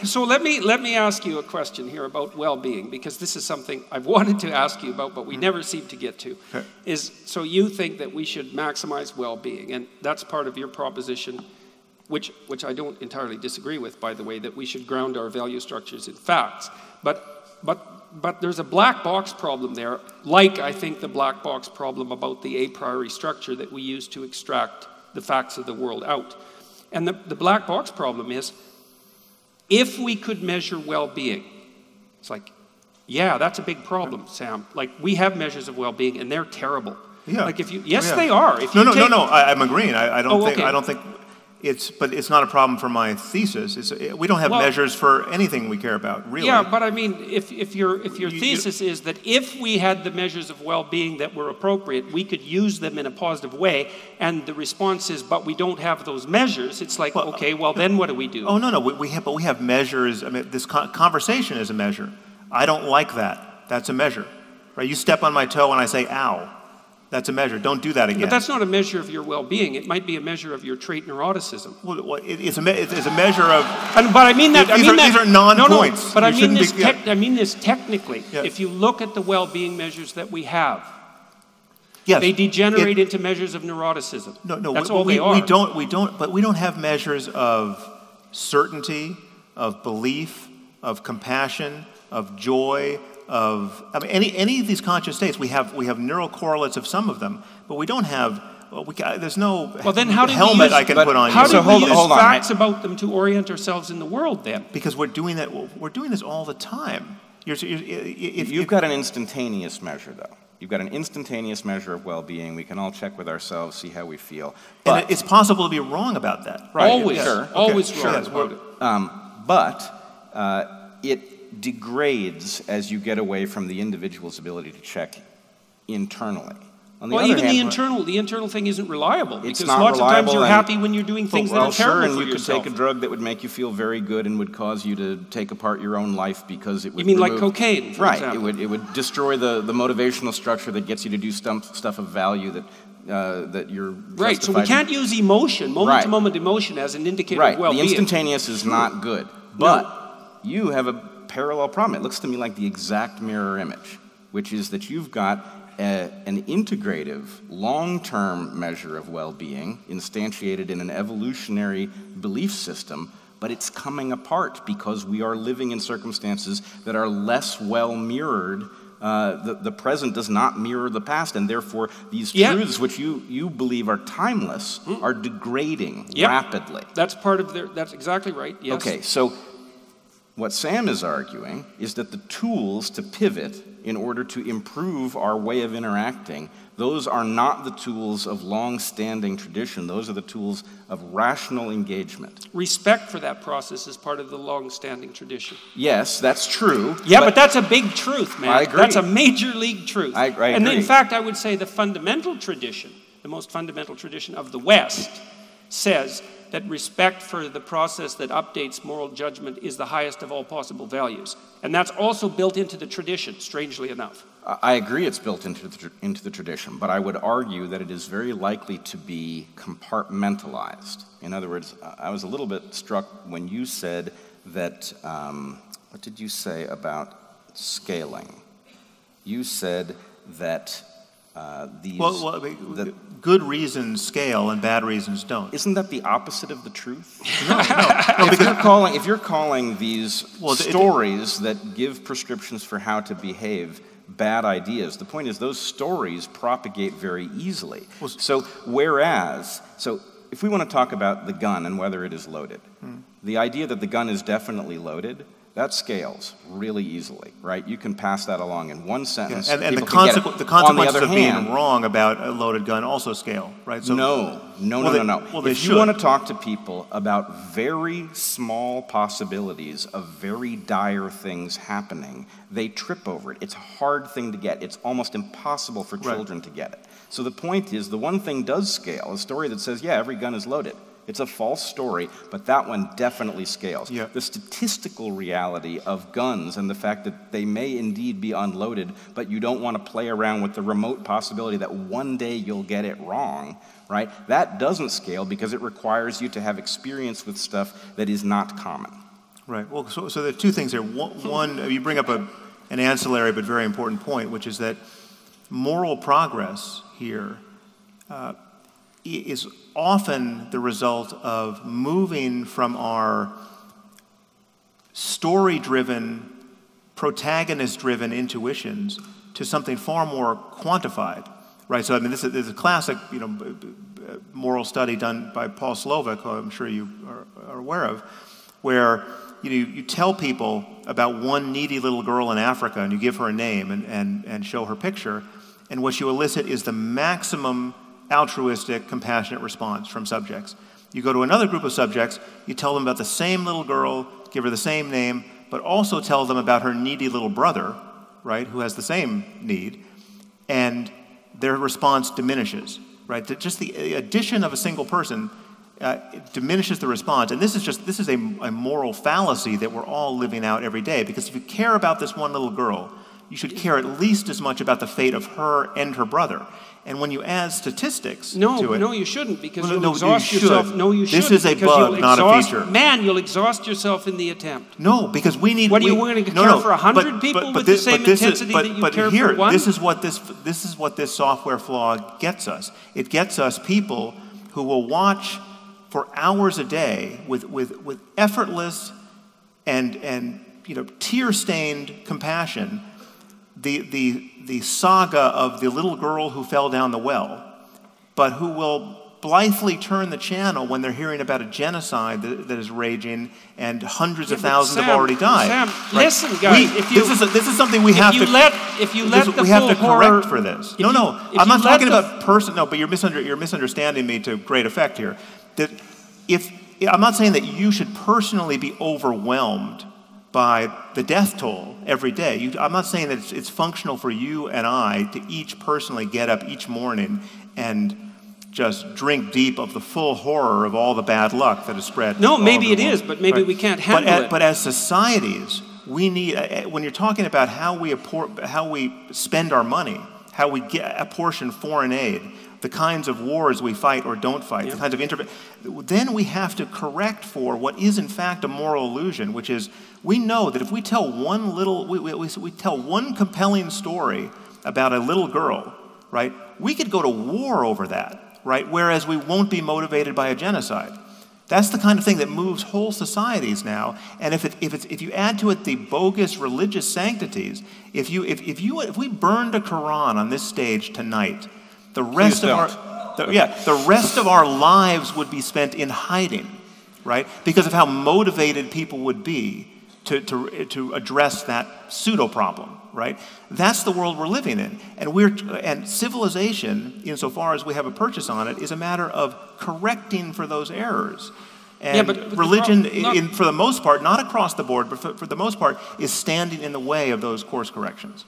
So let me ask you a question here about well-being, because this is something I've wanted to ask you about, but we never seem to get to. Okay. So you think that we should maximize well-being, and that's part of your proposition, which I don't entirely disagree with, by the way, that we should ground our value structures in facts. But there's a black box problem there, like I think the black box problem about the a priori structure that we use to extract the facts of the world out. And the black box problem is, if we could measure well-being, it's like, yeah, that's a big problem, Sam. Like, we have measures of well-being, and they're terrible. Yeah. Like, if you, yes, they are. If no, I'm agreeing. I don't think but it's not a problem for my thesis. We don't have measures for anything we care about, really. Yeah, but I mean, if your thesis is that if we had the measures of well-being that were appropriate, we could use them in a positive way, and the response is, but we don't have those measures, it's like, okay, well, then what do we do? Oh, no, we have measures. I mean, this conversation is a measure. I don't like that. That's a measure. Right? You step on my toe and I say, ow. That's a measure. Don't do that again. But that's not a measure of your well-being. It might be a measure of your trait neuroticism. Well, it's a measure of. But I mean that. These are non-points. No, but I mean this technically. Yeah. If you look at the well-being measures that we have, yes, they degenerate into measures of neuroticism. No, that's all they are. But we don't have measures of certainty, of belief, of compassion, of joy. Any of these conscious states, we have neural correlates of some of them, but we don't have. There's no then how do helmet I can put on. How do we use facts about them to orient ourselves in the world then? Because we're doing that. We're doing this all the time. You've got an instantaneous measure, though. You've got an instantaneous measure of well-being. We can all check with ourselves, see how we feel. But it's possible to be wrong about that. Right? Always, always wrong about it. It degrades as you get away from the individual's ability to check internally. On the other even hand, the internal thing isn't reliable, because not lots reliable, of times you're happy when you're doing things that are terrible and for you yourself. could take a drug that would make you feel very good and would cause you to take apart your own life because it would. You mean like cocaine, for example? Right. It would destroy the motivational structure that gets you to do stuff of value that you're right. So we can't use emotion, moment-to-moment emotion, as an indicator of well-being. The instantaneous is not good, but you have a parallel problem. It looks to me like the exact mirror image, which is that you've got an integrative, long-term measure of well-being instantiated in an evolutionary belief system, but it's coming apart because we are living in circumstances that are less well mirrored. The present does not mirror the past, and therefore these truths, which you believe are timeless, are degrading rapidly. That's part of that's exactly right, yes. Okay, so what Sam is arguing is that the tools to pivot in order to improve our way of interacting, those are not the tools of long-standing tradition. Those are the tools of rational engagement. Respect for that process is part of the long-standing tradition. Yes, that's true. Yeah, but that's a big truth, man. I agree. That's a major league truth. I agree. And in fact, I would say the fundamental tradition, the most fundamental tradition of the West, says that respect for the process that updates moral judgment is the highest of all possible values. And that's also built into the tradition, strangely enough. I agree it's built into the tradition, but I would argue that it is very likely to be compartmentalized. In other words, I was a little bit struck when you said that, what did you say about scaling? You said that good reasons scale and bad reasons don't. Isn't that the opposite of the truth? No, if you're calling these stories that give prescriptions for how to behave bad ideas, the point is those stories propagate very easily. So if we want to talk about the gun and whether it is loaded, the idea that the gun is definitely loaded, that scales really easily, right? You can pass that along in one sentence. And the consequences of being wrong about a loaded gun also scale, right? So, no. Well, if you want to talk to people about very small possibilities of very dire things happening, they trip over it. It's a hard thing to get. It's almost impossible for children to get it. So the point is, the one thing does scale, a story that says, yeah, every gun is loaded. It's a false story, but that one definitely scales. Yeah. The statistical reality of guns and the fact that they may indeed be unloaded, but you don't want to play around with the remote possibility that one day you'll get it wrong, right? That doesn't scale because it requires you to have experience with stuff that is not common. Right. Well, so there are two things here. One, you bring up an ancillary but very important point, which is that moral progress here is often the result of moving from our story-driven, protagonist-driven intuitions to something far more quantified, right? So I mean, this is a classic, moral study done by Paul Slovak, who I'm sure you are aware of, where you tell people about one needy little girl in Africa, and you give her a name and show her picture, and what you elicit is the maximum altruistic, compassionate response from subjects. You go to another group of subjects, you tell them about the same little girl, give her the same name, but also tell them about her needy little brother, right, who has the same need, and their response diminishes, right? Just the addition of a single person diminishes the response, and this is a moral fallacy that we're all living out every day, because if you care about this one little girl, you should care at least as much about the fate of her and her brother. And when you add statistics to it... No, you shouldn't, because you'll exhaust yourself. No, you shouldn't. This is a bug, not a feature. Man, you'll exhaust yourself in the attempt. No, because we need... What, are you going to care for 100 people with the same intensity that you care for one? This is what this software flaw gets us. It gets us people who will watch for hours a day with effortless and tear-stained compassion the saga of the little girl who fell down the well, but who will blithely turn the channel when they're hearing about a genocide that is raging and hundreds of thousands have already died. Sam, right? Listen, guys. This is something we have to correct for this. I'm not talking about person. No, but you're misunderstanding me to great effect here. That I'm not saying that you should personally be overwhelmed by the death toll every day. I'm not saying that it's functional for you and I to each personally get up each morning and just drink deep of the full horror of all the bad luck that is spread. No, maybe it is, but maybe we can't handle it. But as societies, we need, when you're talking about how we spend our money, how we apportion foreign aid, the kinds of wars we fight or don't fight, the kinds of then we have to correct for what is in fact a moral illusion, which is we know that if we tell we tell one compelling story about a little girl, right, we could go to war over that, right, whereas we won't be motivated by a genocide. That's the kind of thing that moves whole societies now. And if you add to it the bogus religious sanctities, if we burned a Quran on this stage tonight, the rest of our lives would be spent in hiding, right? Because of how motivated people would be to address that pseudo problem, right? That's the world we're living in, and civilization, insofar as we have a purchase on it, is a matter of correcting for those errors. And but religion, for the most part, not across the board, but for the most part, is standing in the way of those course corrections.